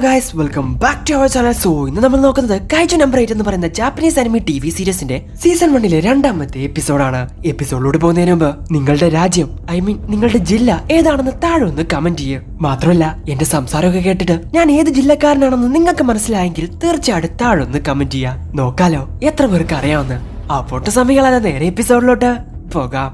Guys welcome back to our channel. So ഇന്ന് നമ്മൾ നോക്കുന്നത് കൈജു നമ്പർ 8 എന്ന് പറയുന്ന ജാപ്പനീസ് അനിമി ടി.വി. സീരീസിന്റെ സീസൺ 1 രണ്ടാമത്തെ എപ്പിസോഡാണ്. എപ്പിസോഡിലൂടെ പോകുന്നതിന് മുമ്പ് നിങ്ങളുടെ രാജ്യം നിങ്ങളുടെ ജില്ല ഏതാണെന്ന് താഴെ ഒന്ന് കമന്റ് ചെയ്യുക. മാത്രമല്ല എന്റെ സംസാരമൊക്കെ കേട്ടിട്ട് ഞാൻ ഏത് ജില്ലക്കാരനാണെന്ന് നിങ്ങൾക്ക് മനസ്സിലായെങ്കിൽ തീർച്ചയായിട്ടും താഴെ ഒന്ന് കമന്റ് ചെയ്യുക. നോക്കാലോ എത്ര പേർക്ക് അറിയാവുന്ന. അപ്പോട്ട് സമയങ്ങളാണ് നേരെ എപ്പിസോഡിലോട്ട് പോകാം.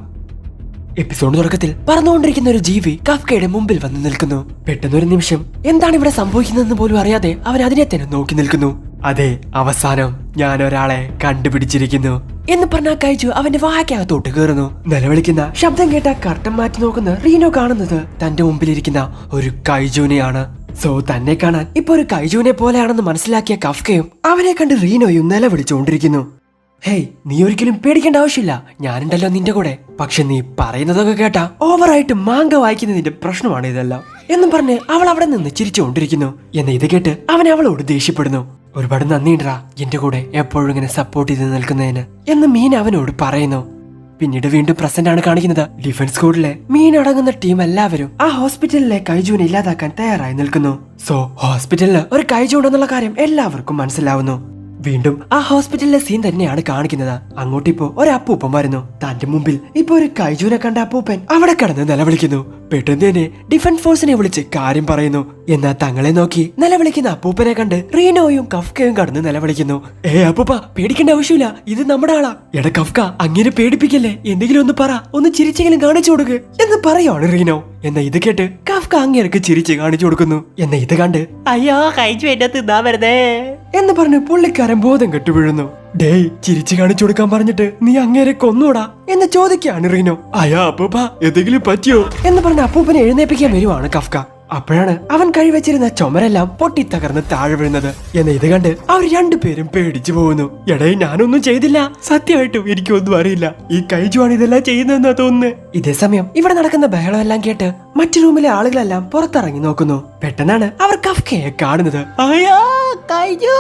എപ്പിസോഡ് തുടക്കത്തിൽ പറന്നുകൊണ്ടിരിക്കുന്ന ഒരു ജീവി കഫ്കയുടെ മുമ്പിൽ വന്ന് നിൽക്കുന്നു. പെട്ടെന്നൊരു നിമിഷം എന്താണ് ഇവിടെ സംഭവിക്കുന്നതെന്ന് പോലും അറിയാതെ അവൻ അതിനെ തന്നെ നോക്കി നിൽക്കുന്നു. അതെ, അവസാനം ഞാൻ ഒരാളെ കണ്ടുപിടിച്ചിരിക്കുന്നു എന്ന് പറഞ്ഞ കൈജു അവന്റെ വാഹക്കകത്തോട്ട് കയറുന്നു. നിലവിളിക്കുന്ന ശബ്ദം കേട്ട കർട്ടൻ മാറ്റി നോക്കുന്ന റീനോ കാണുന്നത് തന്റെ മുമ്പിലിരിക്കുന്ന ഒരു കൈജുവിനെയാണ്. സോ തന്നെ കാണാൻ ഇപ്പൊ ഒരു കൈജുവിനെ പോലെയാണെന്ന് മനസ്സിലാക്കിയ കഫ്കയും അവനെ കണ്ട് റീനോയും നിലവിളിച്ചുകൊണ്ടിരിക്കുന്നു. ഹേയ്, നീ ഒരിക്കലും പേടിക്കേണ്ട ആവശ്യമില്ല, ഞാനുണ്ടല്ലോ നിന്റെ കൂടെ. പക്ഷെ നീ പറയുന്നതൊക്കെ കേട്ടാ ഓവറായിട്ട് മാങ്ക വായിക്കുന്നതിന്റെ പ്രശ്നമാണ് ഇതെല്ലാം എന്നും പറഞ്ഞ് അവൾ അവിടെ നിന്ന് ചിരിച്ചുകൊണ്ടിരിക്കുന്നു. എന്ന് ഇത് കേട്ട് അവൻ അവളോട് ദേഷ്യപ്പെടുന്നു. ഒരുപാട് നന്ദിയുണ്ടാ എന്റെ കൂടെ എപ്പോഴും ഇങ്ങനെ സപ്പോർട്ട് ചെയ്ത് നിൽക്കുന്നതിന് എന്ന് മീൻ അവനോട് പറയുന്നു. പിന്നീട് വീണ്ടും പ്രസന്റ് ആണ് കാണിക്കുന്നത്. ഡിഫൻസ് സ്ക്വാഡിലെ മീൻ അടങ്ങുന്ന ടീം എല്ലാവരും ആ ഹോസ്പിറ്റലിലെ കൈജുവിനെ ഇല്ലാതാക്കാൻ തയ്യാറായി നിൽക്കുന്നു. സോ ഹോസ്പിറ്റലില് ഒരു കൈജു ഉണ്ടെന്നുള്ള കാര്യം എല്ലാവർക്കും മനസ്സിലാവുന്നു. വീണ്ടും ആ ഹോസ്പിറ്റലിലെ സീൻ തന്നെയാണ് കാണിക്കുന്നത്. അങ്ങോട്ടിപ്പോ ഒരു അപ്പൂപ്പൻ വരുന്നു. തന്റെ മുമ്പിൽ ഇപ്പൊ ഒരു കൈജുവിനെ കണ്ട അപ്പൂപ്പൻ അവിടെ കിടന്ന് നിലവിളിക്കുന്നു. പെട്ടെന്ന് തന്നെ ഡിഫൻസ് ഫോഴ്സിനെ വിളിച്ച് കാര്യം പറയുന്നു. എന്നാൽ തങ്ങളെ നോക്കി നിലവിളിക്കുന്ന അപ്പൂപ്പനെ കണ്ട് റീനോയും കഫ്കയും കടന്ന് നിലവിളിക്കുന്നു. അപ്പൂപ്പ, പേടിക്കേണ്ട ആവശ്യമില്ല, ഇത് നമ്മുടെ ആളാ. എടാ കഫ്ക, അങ്ങനെ പേടിപ്പിക്കല്ലേ, എന്തെങ്കിലും ഒന്ന് പറ, ഒന്ന് ചിരിച്ചെങ്കിലും കാണിച്ചു കൊടുക്ക് എന്ന് പറയുവാണ് റീനോ. എന്നാ ഇത് കേട്ട് കഫ്ക അങ്ങേർക്ക് ചിരിച്ച് കാണിച്ചു കൊടുക്കുന്നു. എന്നാ ഇത് കണ്ട് അയ്യോ കൈജു എന്നെ തിന്നാ വരുന്നേ എന്ന് പറഞ്ഞ് പുള്ളിക്കാരൻ ബോധം കെട്ടു വീഴുന്നു. ഡേയ്, ചിരിച്ചു കാണിച്ചു കൊടുക്കാൻ പറഞ്ഞിട്ട് നീ അങ്ങേരെ കൊന്നൂടാ എന്ന് ചോദിക്കാണ് റീനോ. അയ്യാ അപ്പൂപ്പ, എന്തെങ്കിലും പറ്റിയോ എന്ന് പറഞ്ഞ അപ്പൂപ്പനെ എഴുന്നേപ്പിക്കാൻ വരുവാണ് കഫ്ക. അപ്പോഴാണ് അവൻ കഴിവെച്ചിരുന്ന ചുമരെല്ലാം പൊട്ടിത്തകർന്ന് താഴെ വീഴുന്നത്. എന്ന് ഇത് കണ്ട് അവർ രണ്ടുപേരും പേടിച്ചു പോകുന്നു. എടേ, ഞാനൊന്നും ചെയ്തില്ല, സത്യമായിട്ടും എനിക്കൊന്നും അറിയില്ല, ഈ കൈജുവാണ് ഇതെല്ലാം ചെയ്യുന്നതെന്നാ തോന്നുന്നു. ഇതേ സമയം ഇവിടെ നടക്കുന്ന ബഹളം എല്ലാം കേട്ട് മറ്റു റൂമിലെ ആളുകളെല്ലാം പുറത്തിറങ്ങി നോക്കുന്നു. പെട്ടെന്നാണ് അവർ കഫ്കയെ കാണുന്നത്. അയ്യാ കൈജു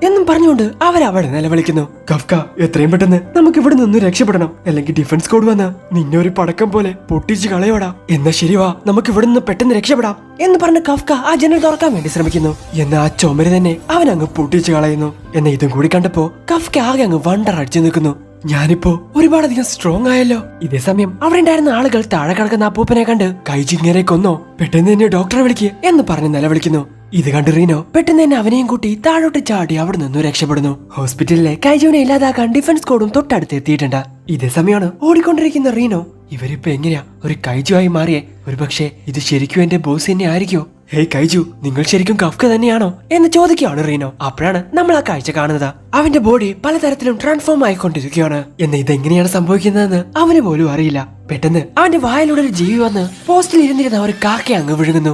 എന്നും പറഞ്ഞുകൊണ്ട് അവരവിടെ നിലവിളിക്കുന്നു. കഫ്ക, എത്രയും പെട്ടെന്ന് നമുക്ക് ഇവിടെ നിന്ന് രക്ഷപ്പെടണം, അല്ലെങ്കിൽ ഡിഫൻസ് കോഡ് വന്ന് നിന്നെ ഒരു പടക്കം പോലെ പൊട്ടിച്ച് കളയോടാ. എന്നാ ശരിവാ, നമുക്ക് ഇവിടെ നിന്ന് പെട്ടെന്ന് രക്ഷപ്പെടാം എന്ന് പറഞ്ഞ കഫ്ക ആ ജനൽ തുറക്കാൻ വേണ്ടി ശ്രമിക്കുന്നു. എന്നാ ആ ചുമര് തന്നെ അവൻ അങ്ങ് പൊട്ടിച്ച് കളയുന്നു. എന്നാ ഇതും കൂടി കണ്ടപ്പോ കഫ്ക ആകെ അങ്ങ് വണ്ടറടിച്ചു നിൽക്കുന്നു. ഞാനിപ്പോ ഒരുപാടധികം സ്ട്രോങ് ആയല്ലോ. ഇതേ സമയം അവിടെ ഉണ്ടായിരുന്ന ആളുകൾ താഴെ കിടക്കുന്ന അപ്പൂപ്പനെ കണ്ട് കൈജു ഇങ്ങനെ കൊന്നോ, പെട്ടെന്ന് തന്നെ ഡോക്ടറെ വിളിക്ക് എന്ന് പറഞ്ഞ് നിലവിളിക്കുന്നു. ഇത് കണ്ട് റീനോ പെട്ടെന്ന് തന്നെ അവനെയും കൂട്ടി താഴോട്ട് ചാടി അവിടെ നിന്നും രക്ഷപ്പെടുന്നു. ഹോസ്പിറ്റലിലെ കൈജുവിനെ ഇല്ലാതാക്കാൻ ഡിഫൻസ് കോഡും തൊട്ടടുത്ത് എത്തിയിട്ടുണ്ട്. ഇതേ സമയമാണ് ഓടിക്കൊണ്ടിരിക്കുന്ന റീനോ. ഇവരിപ്പോ എങ്ങനെയാ ഒരു കൈജു ആയി മാറിയേ? ഒരുപക്ഷെ ഇത് ശരിക്കും എന്റെ ബോസ് തന്നെ ആയിരിക്കോ? ഹേയ് കൈജു, നിങ്ങൾ ശരിക്കും കഫ്ക തന്നെയാണോ എന്ന് ചോദിക്കുകയാണ് റീനോ. അപ്പോഴാണ് നമ്മൾ ആ കാഴ്ച കാണുന്നത്. അവന്റെ ബോഡി പലതരത്തിലും ട്രാൻസ്ഫോം ആയിക്കൊണ്ടിരിക്കുകയാണ്. എന്ന് ഇതെങ്ങനെയാണ് സംഭവിക്കുന്നതെന്ന് അവന് പോലും അറിയില്ല. പെട്ടെന്ന് അവന്റെ വായിലൂടെ ഒരു ജീവി വന്ന് പോസ്റ്റിൽ ഇരുന്നിരുന്ന ഒരു കാക്കയെ അങ്ങ് വിഴുങ്ങുന്നു.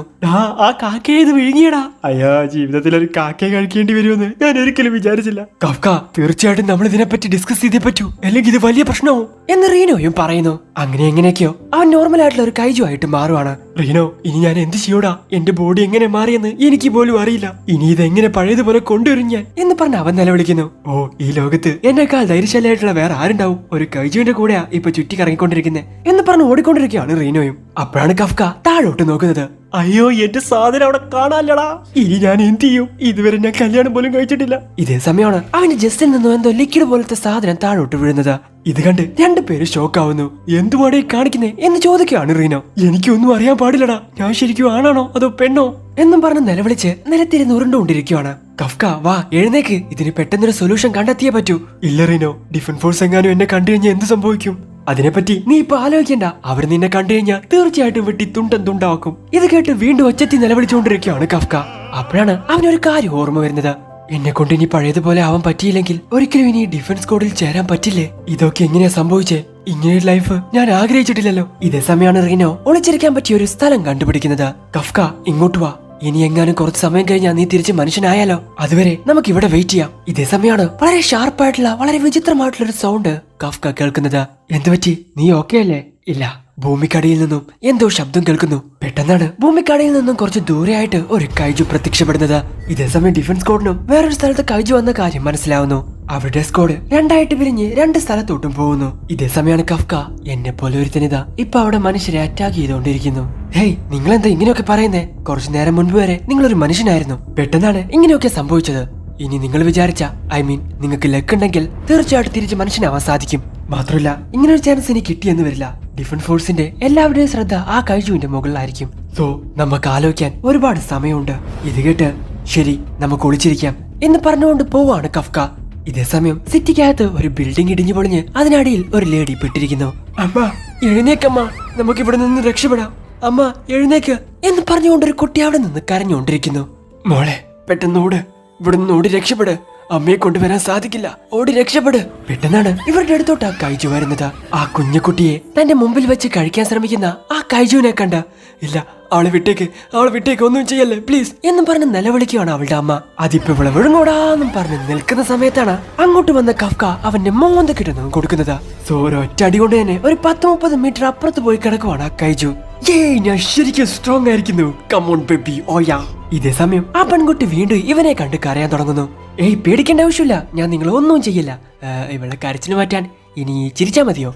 ആ കാക്കയെ ഇത് വിഴുങ്ങിയടാ. അയ്യാ, ജീവിതത്തിൽ ഒരു കാക്കയെ കഴിക്കേണ്ടി വരുമെന്ന് ഞാൻ ഒരിക്കലും വിചാരിച്ചില്ല. കഫ്ക, തീർച്ചയായിട്ടും നമ്മൾ ഇതിനെപ്പറ്റി ഡിസ്കസ് ചെയ്തേ പറ്റൂ, അല്ലെങ്കിൽ ഇത് വലിയ പ്രശ്നവും എന്ന് റീനോയും പറയുന്നു. അങ്ങനെ എങ്ങനെയൊക്കെയോ അവൻ നോർമൽ ആയിട്ടുള്ള ഒരു കൈജു ആയിട്ട് മാറുവാണ്. റീനോ, ഇനി ഞാൻ എന്ത് ചെയ്യൂടാ? എന്റെ ബോഡി എങ്ങനെ മാറിയെന്ന് എനിക്ക് പോലും അറിയില്ല. ഇനി ഇതെങ്ങനെ പഴയതുപോലെ കൊണ്ടുവരും ഞാൻ എന്ന് പറഞ്ഞ് അവൻ നിലവിളിക്കുന്നു. ഓ, ഈ ലോകത്ത് എന്നെക്കാൾ ധൈര്യശാലിയായിട്ടുള്ള വേറെ ആരുണ്ടാവും? ഒരു കൈജുവിന്റെ കൂടെയാ ഇപ്പൊ ചുറ്റി കറങ്ങിക്കൊണ്ടിരിക്കുന്നത് എന്ന് പറഞ്ഞ് ഓടിക്കൊണ്ടിരിക്കുകയാണ് റീനോയും. അപ്പോഴാണ് കഫ്ക താഴോട്ട് നോക്കുന്നത്. അയ്യോ, എന്റെ സാധനം അവിടെ കാണാല്ലടാ, ഇനി ഞാൻ എന്ത് ചെയ്യും? ഇതുവരെ ഞാൻ കല്യാണം പോലും കഴിച്ചിട്ടില്ല. ഇതേ സമയമാണ് അവന്റെ ജസ്റ്റിൽ നിന്നും എന്തോ ലിക്വിഡ് പോലത്തെ സാധനം താഴോട്ട് വീഴുന്നത്. ഇത് കണ്ട് രണ്ടുപേര് ഷോക്കാവുന്നു. എന്തുവാണ് ഈ കാണിക്കുന്നേ എന്ന് ചോദിക്കുകയാണ് റീനോ. എനിക്കൊന്നും അറിയാൻ പാടില്ലടാ, ഞാൻ ശരിക്കും ആണാണോ അതോ പെണ്ണോ എന്നും പറഞ്ഞ് നിലവിളിച്ച് നിലത്തിരുന്ന് ഉരുണ്ടുകൊണ്ടിരിക്കുകയാണ്. കഫ്ക, വാ എഴുന്നേക്ക്, ഇതിന് പെട്ടെന്നൊരു സൊല്യൂഷൻ കണ്ടെത്തിയേ പറ്റൂ. ഇല്ല റീനോ, ഡിഫൻസ് ഫോഴ്സ് എങ്ങാനും എന്നെ കണ്ടു കഴിഞ്ഞാൽ എന്ത് സംഭവിക്കും? അതിനെപ്പറ്റി നീ ഇപ്പൊ ആലോചിക്കണ്ട, അവർ നിന്നെ കണ്ടു കഴിഞ്ഞാൽ തീർച്ചയായിട്ടും വെട്ടി തുണ്ടം തുണ്ടാക്കും. ഇത് കേട്ട് വീണ്ടും ഒച്ചത്തി നിലവിളിച്ചുകൊണ്ടിരിക്കുകയാണ് കഫ്ക. അപ്പോഴാണ് അവനൊരു കാര്യം ഓർമ്മ വരുന്നത്. എന്നെ കൊണ്ട് ഇനി പഴയതുപോലെ ആവാൻ പറ്റിയില്ലെങ്കിൽ ഒരിക്കലും ഇനി ഡിഫൻസ് കോഡിൽ ചേരാൻ പറ്റില്ലേ? ഇതൊക്കെ എങ്ങനെയാ സംഭവിച്ചേ? ഇങ്ങനെയൊരു ലൈഫ് ഞാൻ ആഗ്രഹിച്ചിട്ടില്ലല്ലോ. ഇതേ സമയമാണ് റീനോ ഒളിച്ചിരിക്കാൻ പറ്റിയ ഒരു സ്ഥലം കണ്ടുപിടിക്കുന്നത്. കഫ്ക, ഇങ്ങോട്ട് വാ, ഇനി എങ്ങാനും കുറച്ച് സമയം കഴിഞ്ഞാൽ നീ തിരിച്ച് മനുഷ്യനായാലോ, അതുവരെ നമുക്ക് ഇവിടെ വെയിറ്റ് ചെയ്യാം. ഇതേ സമയമാണ് വളരെ ഷാർപ്പായിട്ടുള്ള വളരെ വിചിത്രമായിട്ടുള്ള ഒരു സൗണ്ട് കഫ്ക കേൾക്കുന്നത്. എന്തുപറ്റി, നീ ഓക്കെ അല്ലേ? ഇല്ല, ഭൂമിക്കടിയിൽ നിന്നും എന്തോ ശബ്ദം കേൾക്കുന്നു. പെട്ടെന്നാണ് ഭൂമിക്കടിയിൽ നിന്നും കുറച്ച് ദൂരെയായിട്ട് ഒരു കൈജു പ്രത്യക്ഷപ്പെടുന്നത്. ഇതേ സമയം ഡിഫൻസ് കോഡിനും വേറൊരു സ്ഥലത്ത് കൈജു വന്ന കാര്യം മനസ്സിലാവുന്നു. അവരുടെ സ്ക്വാഡ് രണ്ടായിട്ട് പിരിഞ്ഞ് രണ്ട് സ്ഥലത്തോട്ടും പോകുന്നു. ഇതേ സമയമാണ് കഫ്ക എന്നെ പോലെ ഒരുത്തനിതാ ഇപ്പൊ അവിടെ മനുഷ്യരെ അറ്റാക്ക് ചെയ്തുകൊണ്ടിരിക്കുന്നു. ഹേയ്, നിങ്ങൾ എന്താ ഇങ്ങനെയൊക്കെ പറയുന്നേ? കുറച്ചു നേരം മുൻപ് വരെ നിങ്ങളൊരു മനുഷ്യനായിരുന്നു. പെട്ടെന്നാണ് ഇങ്ങനെയൊക്കെ സംഭവിച്ചത്. ഇനി നിങ്ങൾ വിചാരിച്ച നിങ്ങൾക്ക് ലക്ക് ഉണ്ടെങ്കിൽ തീർച്ചയായിട്ടും തിരിച്ച് മനുഷ്യനാവാൻ സാധിക്കും. മാത്രമല്ല ഇങ്ങനെ ഒരു ചാൻസ് എനിക്ക് കിട്ടിയെന്ന് വരില്ല. ഡിഫൻസ് ഫോഴ്സിന്റെ എല്ലാവരുടെയും ശ്രദ്ധ ആ കൈജുവിന്റെ മുകളിലായിരിക്കും. സോ നമുക്ക് ആലോചിക്കാൻ ഒരുപാട് സമയമുണ്ട്. ഇത് കേട്ട് ശരി, നമുക്ക് ഒളിച്ചിരിക്കാം എന്ന് പറഞ്ഞുകൊണ്ട് പോവാണ് കഫ്ക. ഇതേ സമയം സിറ്റിക്കകത്ത് ഒരു ബിൽഡിംഗ് ഇടിഞ്ഞു പൊളിഞ്ഞ് അതിനടിയിൽ ഒരു ലേഡി പെട്ടിരിക്കുന്നു. അമ്മ എഴുന്നേക്കമ്മ, നമുക്ക് ഇവിടെ നിന്ന് രക്ഷപ്പെടാം. അമ്മ എഴുന്നേക്ക് എന്ന് പറഞ്ഞുകൊണ്ട് ഒരു കുട്ടി അവിടെ നിന്ന് കരഞ്ഞുകൊണ്ടിരിക്കുന്നു. മോളെ പെട്ടെന്ന് ഓട്, ഇവിടെ നിന്ന് ഓടി രക്ഷപ്പെട്. അമ്മയെ കൊണ്ടുവരാൻ സാധിക്കില്ല, ഓടി രക്ഷപ്പെട്. പെട്ടെന്നാണ് ഇവരുടെ അടുത്തോട്ട് ആ കൈജു വരുന്നത്. ആ കുഞ്ഞുകുട്ടിയെ തന്റെ മുമ്പിൽ വെച്ച് കഴിക്കാൻ ശ്രമിക്കുന്ന ആ കൈജുവിനെ കണ്ട ഇല്ല, അവളെ വിട്ടേക്ക്, ഒന്നും ചെയ്യല്ലേ പ്ലീസ് എന്നും പറഞ്ഞ് നിലവിളിക്കുകയാണ് അവളുടെ അമ്മ. അതിപ്പോ ഇവിടെ വിഴുങ്ങോടാന്നും പറഞ്ഞ് നിൽക്കുന്ന സമയത്താണ് അങ്ങോട്ട് വന്ന കഫ്ക അവന്റെ മോന്ത കിട്ടുന്നതും കൊടുക്കുന്നത്. സോ ഒരൊറ്റ അടി കൊണ്ട് തന്നെ ഒരു 10-30 മീറ്റർ അപ്പുറത്ത് പോയി കിടക്കുവാണ് ആ കൈജു. ഞാൻ ശരിക്കും സ്ട്രോങ് ആയിരിക്കുന്നു. കമോൺ ബേബി, ഓയാ. ഇതേ സമയം ആ പെൺകുട്ടി വീണ്ടും ഇവനെ കണ്ട് കരയാൻ തുടങ്ങുന്നു. പേടിക്കേണ്ട ആവശ്യമില്ല, ഞാൻ നിങ്ങളെ ഒന്നും ചെയ്യില്ല. ഇവളെ കരച്ചിന് മാറ്റാൻ ഇനി ചിരിച്ചാ മതിയോ?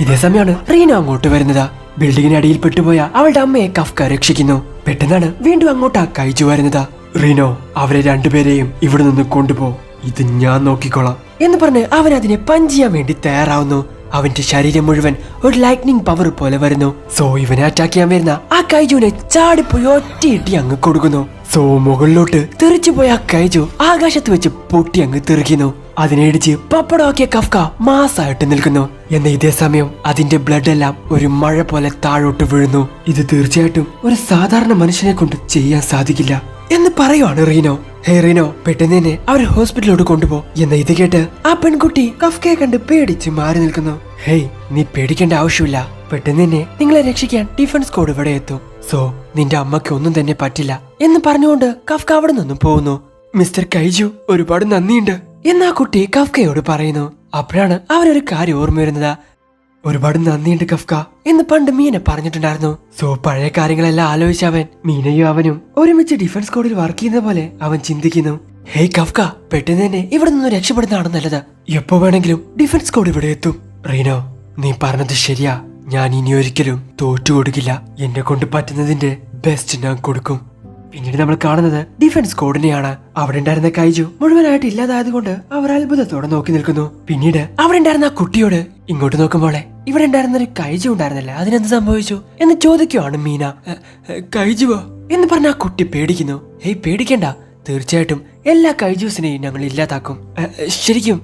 ഇതേ സമയമാണ് റീനോ അങ്ങോട്ട് വരുന്നത്. ബിൽഡിങ്ങിന് അടിയിൽ പെട്ടുപോയ അവളുടെ അമ്മയെ കഫ്ക രക്ഷിക്കുന്നു. പെട്ടെന്നാണ് വീണ്ടും അങ്ങോട്ട് ആ കൈജു വരുന്നത്. റീനോ, അവരെ രണ്ടുപേരെയും ഇവിടെ നിന്ന് കൊണ്ടുപോ, ഇത് ഞാൻ നോക്കിക്കോളാം എന്ന് പറഞ്ഞ് അവൻ അതിനെ പഞ്ച് ചെയ്യാൻ വേണ്ടി തയ്യാറാവുന്നു. അവന്റെ ശരീരം മുഴുവൻ ഒരു ലൈറ്റ്നിങ് പവർ പോലെ വരുന്നു. സോ ഇവനെ അറ്റാക്ക് ചെയ്യാൻ വരുന്ന ആ കൈജുവിനെ ചാടിപ്പോയി ഒറ്റയിട്ടി അങ്ങ് കൊടുക്കുന്നു. സോ മുകളിലോട്ട് തെറിച്ചുപോയ ആ കൈജു ആകാശത്ത് വെച്ച് പൊട്ടി അങ്ങ് തെറിക്കുന്നു. അതിനെ ഇടിച്ച് പപ്പടമാക്കിയ കഫ്ക മാസായിട്ട് നിൽക്കുന്നു. എന്ന ഇതേ സമയം അതിന്റെ ബ്ലഡ് എല്ലാം ഒരു മഴ പോലെ താഴോട്ട് വീഴുന്നു. ഇത് തീർച്ചയായിട്ടും ഒരു സാധാരണ മനുഷ്യനെ കൊണ്ട് ചെയ്യാൻ സാധിക്കില്ല എന്ന് പറയുവാണ് റീനോ. ഹേ റീനോ, പെട്ടെന്ന് തന്നെ അവര് ഹോസ്പിറ്റലിലോട്ട് കൊണ്ടുപോ എന്ന ഇത് കേട്ട് ആ പെൺകുട്ടി കഫ്കയെ കണ്ട് പേടിച്ച് മാറി നിൽക്കുന്നു. ഹേയ്, നീ പേടിക്കേണ്ട ആവശ്യമില്ല. പെട്ടെന്ന് തന്നെ നിങ്ങളെ രക്ഷിക്കാൻ ഡിഫൻസ് സ്ക്വാഡ് ഇവിടെ എത്തും. സോ നിന്റെ അമ്മയ്ക്ക് ഒന്നും തന്നെ പറ്റില്ല എന്ന് പറഞ്ഞുകൊണ്ട് കഫ്ക അവിടെ നിന്നും പോകുന്നു. മിസ്റ്റർ കൈജു, ഒരുപാട് നന്ദിയുണ്ട് എന്ന് ആ കുട്ടി കഫ്കയോട് പറയുന്നു. അപ്പോഴാണ് അവരൊരു കാര്യം ഓർമ്മ വരുന്നത്. ഒരുപാട് നന്ദിയുണ്ട് കഫ്ക എന്ന് പണ്ട് മീന പറഞ്ഞിട്ടുണ്ടായിരുന്നു. സോ പഴയ കാര്യങ്ങളെല്ലാം ആലോചിച്ച അവൻ മീനയും അവനും ഒരുമിച്ച് ഡിഫൻസ് സ്ക്വാഡിൽ വർക്ക് ചെയ്യുന്ന പോലെ അവൻ ചിന്തിക്കുന്നു. ഹേയ് കഫ്ക, പെട്ടെന്ന് തന്നെ ഇവിടെ നിന്ന് രക്ഷപ്പെടുന്നതാണ് നല്ലത്. എപ്പോ വേണമെങ്കിലും ഡിഫൻസ് സ്ക്വാഡ് ഇവിടെ എത്തും. റീനോ, നീ പറഞ്ഞത് ശരിയാ. ഞാൻ ഇനി ഒരിക്കലും തോറ്റു കൊടുക്കില്ല. എന്നെ കൊണ്ട് പറ്റുന്നതിന്റെ ബെസ്റ്റ് ഞാൻ കൊടുക്കും. പിന്നീട് നമ്മൾ കാണുന്നത് ഡിഫൻസ് സ്ക്വാഡിനെയാണ്. അവിടെ ഉണ്ടായിരുന്ന കൈജു മുഴുവനായിട്ട് ഇല്ലാതായത് കൊണ്ട് അവർ അത്ഭുതത്തോടെ നോക്കി നിൽക്കുന്നു. പിന്നീട് അവിടെ ഉണ്ടായിരുന്ന ആ കുട്ടിയോട് ഇങ്ങോട്ട് നോക്കുമ്പോളെ ഇവിടെ ഉണ്ടായിരുന്ന ഒരു കൈജു ഉണ്ടായിരുന്നില്ല, അതിനെന്ത് സംഭവിച്ചു എന്ന് ചോദിക്കുവാണ് മീന. കൈജുവോ എന്ന് പറഞ്ഞ ആ കുട്ടി പേടിക്കുന്നു. ഹേയ് പേടിക്കണ്ട, തീർച്ചയായിട്ടും എല്ലാ കൈജൂസിനെയും ഞങ്ങൾ ഇല്ലാതാക്കും. ശരിക്കും,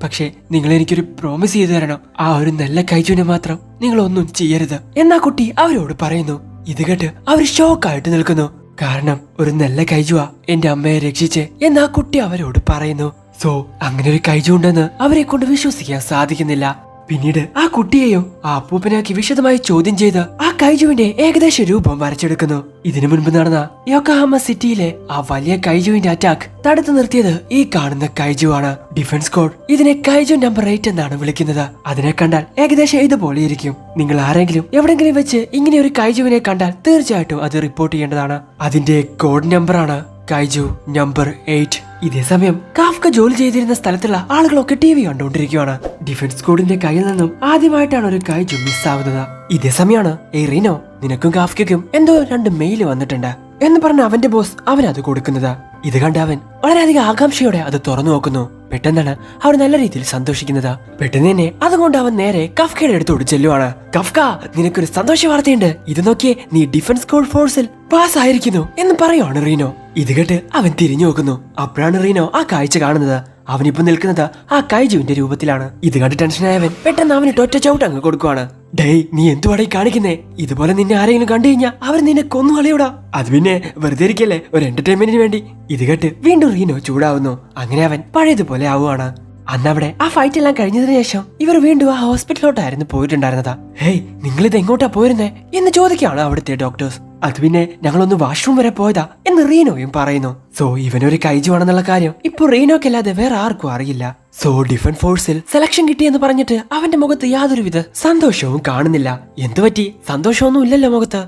പക്ഷേ നിങ്ങൾ എനിക്കൊരു പ്രോമിസ് ചെയ്തു തരണം. ആ ഒരു നല്ല കൈജുവിനെ മാത്രം നിങ്ങൾ ഒന്നും ചെയ്യരുത് എന്നാ കുട്ടി അവരോട് പറയുന്നു. ഇത് കേട്ട് അവർ ഷോക്കായിട്ട് നിൽക്കുന്നു. കാരണം ഒരു നല്ല കൈജുവാ എന്റെ അമ്മയെ രക്ഷിച്ച് എന്നാ കുട്ടി അവരോട് പറയുന്നു. സോ അങ്ങനെ ഒരു കൈജു ഉണ്ടെന്ന് അവരെ കൊണ്ട് വിശ്വസിക്കാൻ സാധിക്കുന്നില്ല. പിന്നീട് ആ കുട്ടിയെയും ആ അപ്പൂപ്പനാക്കി വിശദമായി ചോദ്യം ചെയ്ത് ആ കൈജുവിന്റെ ഏകദേശ രൂപം വരച്ചെടുക്കുന്നു. ഇതിനു മുൻപ് നടന്ന യോക്കോഹാമ സിറ്റിയിലെ ആ വലിയ കൈജുവിന്റെ അറ്റാക്ക് തടുത്തു നിർത്തിയത് ഈ കാണുന്ന കൈജു ആണ്. ഡിഫൻസ് സ്ക്വാഡ് ഇതിനെ കൈജു നമ്പർ 8 എന്നാണ് വിളിക്കുന്നത്. അതിനെ കണ്ടാൽ ഏകദേശം ഇതുപോലെ ഇരിക്കും. നിങ്ങൾ ആരെങ്കിലും എവിടെങ്കിലും വെച്ച് ഇങ്ങനെ ഒരു കൈജുവിനെ കണ്ടാൽ തീർച്ചയായിട്ടും അത് റിപ്പോർട്ട് ചെയ്യേണ്ടതാണ്. അതിന്റെ കോഡ് നമ്പറാണ് കൈജു നമ്പർ 8. ഇതേ സമയം കാഫ്ക ജോലി ചെയ്തിരുന്ന സ്ഥലത്തുള്ള ആളുകളൊക്കെ TV കണ്ടുകൊണ്ടിരിക്കുകയാണ്. ഡിഫൻസ് സ്ക്വാഡിന്റെ കയ്യിൽ നിന്നും ആദ്യമായിട്ടാണ് ഒരു കൈജു മിസ്സാവുന്നത്. ഇതേ സമയമാണ് റീനോ, നിനക്കും കാഫ്ക്കും എന്തോ 2 മെയിൽ വന്നിട്ടുണ്ട് എന്ന് പറഞ്ഞ അവന്റെ ബോസ് അവനത് കൊടുക്കുന്നത്. ഇത് കണ്ട് അവൻ വളരെയധികം ആകാംക്ഷയോടെ അത് തുറന്നു നോക്കുന്നു. പെട്ടെന്നാണ് അവർ നല്ല രീതിയിൽ സന്തോഷിക്കുന്നത്. പെട്ടെന്ന് തന്നെ അതുകൊണ്ട് അവൻ നേരെ കഫ്കയുടെ അടുത്തോട് ചെല്ലുവാണ്. കഫ്ക, നിനക്കൊരു സന്തോഷ വാർത്തയുണ്ട്. ഇത് നോക്കിയേ, നീ ഡിഫൻസ് സ്ക്വാഡ് ഫോഴ്സിൽ പാസ് ആയിരിക്കുന്നു എന്ന് പറയുവാണ് റീനോ. ഇത് കേട്ട് അവൻ തിരിഞ്ഞു നോക്കുന്നു. അപ്പോഴാണ് റീനോ ആ കാഴ്ച കാണുന്നത്. അവനിപ്പോ നിൽക്കുന്നത് ആ കൈജുവിന്റെ രൂപത്തിലാണ്. ഇത് കണ്ട് ടെൻഷനായവൻ പെട്ടെന്ന് അവന് ഒറ്റ ചവിട്ട് അങ്ങ് കൊടുക്കുവാണ്. ഡേയ്, നീ എന്തുവാടേ കാണിക്കുന്നേ? ഇതുപോലെ നിന്നെ ആരെങ്കിലും കണ്ടു കഴിഞ്ഞാൽ അവർ നിന്നെ കൊന്നു കളയൂടാ. അത് പിന്നെ വെറുതെ ഇരിക്കല്ലേ, ഒരു എന്റർടൈൻമെന്റിന് വേണ്ടി. ഇത് കേട്ട് വീണ്ടും റീനോ ചൂടാവുന്നു. അങ്ങനെ അവൻ പഴയതുപോലെ ആവുകയാണ്. അന്ന് അവിടെ ആ ഫൈറ്റ് എല്ലാം കഴിഞ്ഞതിന് ശേഷം ഇവർ വീണ്ടും ആ ഹോസ്പിറ്റലിലോട്ടായിരുന്നു പോയിട്ടുണ്ടായിരുന്നത്. ഹേയ്, നിങ്ങൾ ഇത് എങ്ങോട്ടാ പോയിരുന്നേ എന്ന് ചോദിക്കുകയാണ് അവിടുത്തെ ഡോക്ടേഴ്സ്. അത് പിന്നെ ഞങ്ങളൊന്ന് വാഷ്റൂം വരെ പോയതാ എന്ന് റീനോയും പറയുന്നു. സോ ഇവനൊരു കൈജു ആണെന്നുള്ള കാര്യം ഇപ്പൊ റീനോക്കല്ലാതെ വേറെ ആർക്കും അറിയില്ല. സോ ഡിഫൻസ് ഫോഴ്സിൽ സെലക്ഷൻ കിട്ടിയെന്ന് പറഞ്ഞിട്ട് അവന്റെ മുഖത്ത് യാതൊരുവിധ സന്തോഷവും കാണുന്നില്ല. എന്തുപറ്റി? സന്തോഷമൊന്നും ഇല്ലല്ലോ മുഖത്ത്.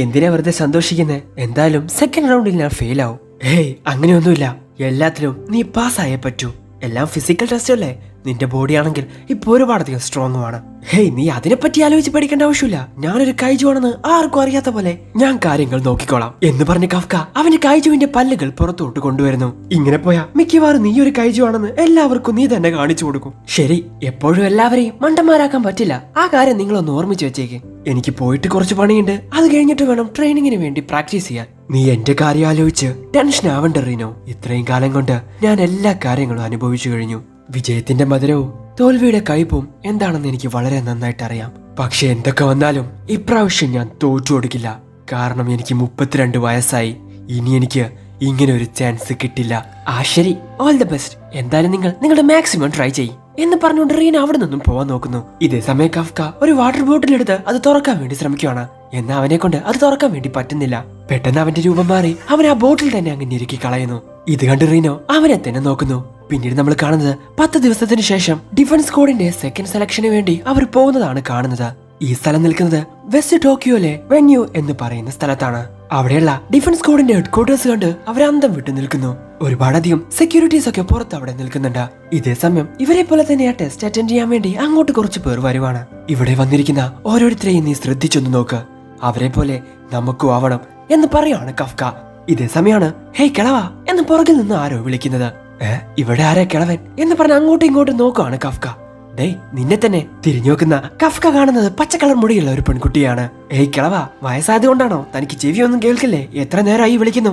എന്തിനാ വെറുതെ സന്തോഷിക്കുന്നേ? എന്തായാലും സെക്കൻഡ് റൗണ്ടിൽ ഞാൻ ഫെയിൽ ആവും. ഹേയ് അങ്ങനെയൊന്നുമില്ല, എല്ലാത്തിലും നീ പാസ്സായേ പറ്റൂ. എല്ലാം ഫിസിക്കൽ ടെസ്റ്റ് അല്ലേ. നിന്റെ ബോഡി ആണെങ്കിൽ ഇപ്പൊ ഒരുപാടധികം സ്ട്രോങ്ങുമാണ്. ഹേയ് നീ അതിനെപ്പറ്റി ആലോചിച്ച് പഠിക്കേണ്ട ആവശ്യമില്ല. ഞാനൊരു കൈജു ആണെന്ന് ആർക്കും അറിയാത്ത പോലെ ഞാൻ കാര്യങ്ങൾ നോക്കിക്കോളാം എന്ന് പറഞ്ഞ കഫ്ക അവന്റെ കൈജുവിന്റെ പല്ലുകൾ പുറത്തോട്ട് കൊണ്ടുവരുന്നു. ഇങ്ങനെ പോയാ മിക്കവാറും നീ ഒരു കൈജു ആണെന്ന് എല്ലാവർക്കും നീ തന്നെ കാണിച്ചു കൊടുക്കും. ശരി, എപ്പോഴും എല്ലാവരെയും മണ്ടന്മാരാക്കാൻ പറ്റില്ല. ആ കാര്യം നിങ്ങളൊന്ന് ഓർമ്മിച്ച് വെച്ചേക്ക്. എനിക്ക് പോയിട്ട് കുറച്ച് പണിയുണ്ട്. അത് കഴിഞ്ഞിട്ട് വേണം ട്രെയിനിങ്ങിന് വേണ്ടി പ്രാക്ടീസ് ചെയ്യാൻ. നീ എന്റെ കാര്യം ആലോചിച്ച് ടെൻഷൻ ആവണ്ട റീനോ. ഇത്രയും കാലം കൊണ്ട് ഞാൻ എല്ലാ കാര്യങ്ങളും അനുഭവിച്ചു കഴിഞ്ഞു. വിജയത്തിന്റെ മധുരവും തോൽവിയുടെ കയ്പും എന്താണെന്ന് എനിക്ക് വളരെ നന്നായിട്ട് അറിയാം. പക്ഷെ എന്തൊക്കെ വന്നാലും ഇപ്രാവശ്യം ഞാൻ തോറ്റു കൊടുക്കില്ല. കാരണം എനിക്ക് 32 വയസ്സായി. ഇനി എനിക്ക് ഇങ്ങനെ ഒരു ചാൻസ് കിട്ടില്ല. ശരി, ഓൾ ദ ബെസ്റ്റ്. എന്തായാലും നിങ്ങൾ നിങ്ങളുടെ മാക്സിമം ട്രൈ ചെയ്യും എന്ന് പറഞ്ഞുകൊണ്ട് റീന അവിടെ നിന്നും പോവാൻ നോക്കുന്നു. ഇതേ സമയം കഫ്ക ഒരു വാട്ടർ ബോട്ടിൽ എടുത്ത് അത് തുറക്കാൻ വേണ്ടി ശ്രമിക്കുകയാണ്. എന്നാൽ അവനെ കൊണ്ട് അത് തുറക്കാൻ വേണ്ടി പറ്റുന്നില്ല. പെട്ടെന്ന് അവന്റെ രൂപം മാറി അവൻ ആ ബോട്ടിൽ തന്നെ അങ്ങ് ഞെരുക്കി കളയുന്നു. ഇത് കണ്ട് റീനോ അവനെ തന്നെ നോക്കുന്നു. പിന്നീട് നമ്മൾ കാണുന്നത് 10 ദിവസത്തിന് ശേഷം ഡിഫൻസ് സ്ക്വാഡിന്റെ സെക്കൻഡ് സെലക്ഷന് വേണ്ടി അവർ പോകുന്നതാണ് കാണുന്നത്. ഈ സ്ഥലം നിൽക്കുന്നത് വെസ്റ്റ് ടോക്കിയോയിലെ വെന്യൂ എന്ന് പറയുന്ന സ്ഥലത്താണ്. അവിടെയുള്ള ഡിഫൻസ് സ്ക്വാഡിന്റെ ഹെഡ്ക്വാർട്ടേഴ്സ് കണ്ട് അവർ അന്തം വിട്ടു നിൽക്കുന്നു. ഒരുപാടധികം സെക്യൂരിറ്റീസ് ഒക്കെ പുറത്ത് അവിടെ നിൽക്കുന്നുണ്ട്. ഇതേ സമയം ഇവരെ പോലെ തന്നെ ആ ടെസ്റ്റ് അറ്റൻഡ് ചെയ്യാൻ വേണ്ടി അങ്ങോട്ട് കുറച്ച് പേർ വരുവാണ്. ഇവിടെ വന്നിരിക്കുന്ന ഓരോരുത്തരെയും നീ ശ്രദ്ധിച്ചൊന്ന് നോക്ക്. അവരെ പോലെ നമുക്കും ആവണം എന്ന് പറയാണ് കഫ്ക. ഇതേ സമയമാണ് ഹേയ് കിളവാ എന്ന് പുറകിൽ നിന്ന് ആരോ വിളിക്കുന്നത്. ഇവിടെ ആരാ കിളവൻ എന്ന് പറഞ്ഞ് അങ്ങോട്ടും ഇങ്ങോട്ടും നോക്കുവാണ് കഫ്ക. ഡേയ് നിന്നെ തന്നെ. തിരിഞ്ഞു നോക്കുന്ന കഫ്ക കാണുന്നത് പച്ച കളർ മുടിയുള്ള ഒരു പെൺകുട്ടിയാണ്. ഏയ് കിളവാ, വയസ്സായത് കൊണ്ടാണോ തനിക്ക് ചെവിയൊന്നും കേൾക്കില്ലേ? എത്ര നേരമായി വിളിക്കുന്നു.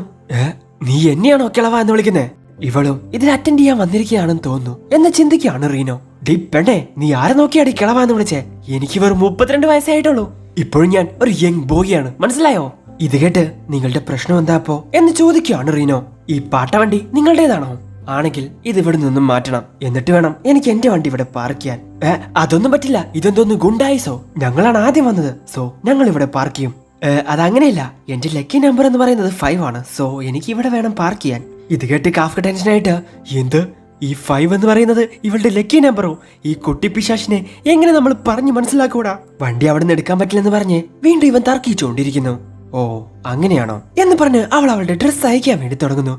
നീ എന്നെയാണോ കിളവ എന്ന് വിളിക്കുന്നേ? ഇവളും ഇതിൽ അറ്റൻഡ് ചെയ്യാൻ വന്നിരിക്കുകയാണെന്ന് തോന്നുന്നു എന്ന് ചിന്തിക്കുകയാണ് റീനോ. ഡീ പെണ്ണേ, നീ ആരെ നോക്കിയാടി കിളവ എന്ന് വിളിച്ചേ? എനിക്ക് വെറും 32 വയസ്സായിട്ടുള്ളൂ. ഇപ്പോഴും ഞാൻ ഒരു യങ് ബോയിയാണ്, മനസ്സിലായോ? ഇത് കേട്ട് നിങ്ങളുടെ പ്രശ്നം എന്താപ്പോ എന്ന് ചോദിക്കുകയാണ് റീനോ. ഈ പാട്ടവണ്ടി നിങ്ങളുടേതാണോ? ആണെങ്കിൽ ഇത് ഇവിടെ നിന്നും മാറ്റണം. എന്നിട്ട് വേണം എനിക്ക് എന്റെ വണ്ടി ഇവിടെ പാർക്ക് ചെയ്യാൻ. അതൊന്നും പറ്റില്ല. ഇതെന്തോന്ന് ഗുണ്ടായിസോ? ഞങ്ങളാണ് ആദ്യം വന്നത്, സോ ഞങ്ങൾ ഇവിടെ പാർക്ക് ചെയ്യും. അതങ്ങനെയല്ല, എന്റെ ലക്കി നമ്പർ എന്ന് പറയുന്നത് 5 ആണ്. സോ എനിക്ക് ഇവിടെ വേണം പാർക്ക് ചെയ്യാൻ. ഇത് കേട്ട് കാഫ്ക ടെൻഷനായിട്ട്, എന്ത് ഈ 5 എന്ന് പറയുന്നത് ഇവളുടെ ലക്കി നമ്പറോ? ഈ കുട്ടി പിശാശിനെ എങ്ങനെ നമ്മൾ പറഞ്ഞു മനസ്സിലാക്കൂടാ? വണ്ടി അവിടെ നിന്ന് എടുക്കാൻ പറ്റില്ലെന്ന് പറഞ്ഞ് വീണ്ടും ഇവൻ തർക്കിച്ചുകൊണ്ടിരിക്കുന്നു. ഓ അങ്ങനെയാണോ എന്ന് പറഞ്ഞ് അവൾ അവളുടെ ഡ്രസ്സ് അയക്കാൻ വേണ്ടി തുടങ്ങുന്നു.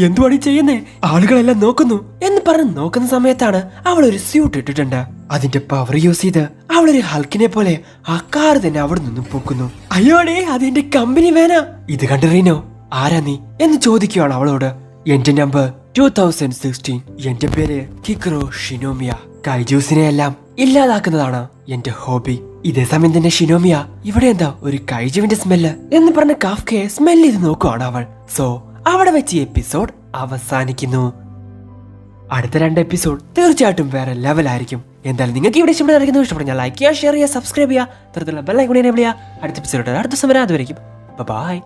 എന്തുവാണ് ചെയ്യുന്നേ? ആളുകളെല്ലാം നോക്കുന്നു എന്ന് പറഞ്ഞ് നോക്കുന്ന സമയത്താണ് അവൾ ഒരു സ്യൂട്ട് ഇട്ടിട്ടുണ്ട്. അതിന്റെ പവർ യൂസ് ചെയ്ത് അവളൊരു ഹൾക്കിനെ പോലെ ആ കാർ തന്നെ അവിടെ നിന്നും പൊക്കുന്നു. അയ്യോടേ, അതെന്റെ കമ്പനി വേന. ഇത് കണ്ട് റീനോ, ആരാ നീ എന്ന് ചോദിക്കുകയാണ് അവളോട്. എന്റെ നമ്പർ 2016. എന്റെ പേര് കിക്രോ ഷിനോമിയ. കൈജൂസിനെ എല്ലാം ഇല്ലാതാക്കുന്നതാണ് എന്റെ ഹോബി. ഇതേ സമയം തന്നെ ഷിനോമിയ, ഇവിടെ എന്താ ഒരു കൈജുവിന്റെ സ്മെല്ല് എന്ന് പറഞ്ഞ കാഫ്കയെ സ്മെല്ല് ചെയ്ത് നോക്കുവാണ് അവൾ. സോ അവിടെ വെച്ച് എപ്പിസോഡ് അവസാനിക്കുന്നു. അടുത്ത 2 എപ്പിസോഡ് തീർച്ചയായിട്ടും വേറെ ലെവലായിരിക്കും. എന്തായാലും നിങ്ങൾക്ക് ഇവിടെ ഇഷ്ടപ്പെടുന്ന ലൈക്ക് ചെയ്യുക, ഷെയർ ചെയ്യുക, സബ്സ്ക്രൈബ് ചെയ്യുക, തരത്തിലുള്ള ബെൽ ഐക്കൺ എനേബിൾ ചെയ്യുക. അടുത്ത എപ്പിസോഡ് അടുത്ത സമയം അതുവരെയും ബൈ.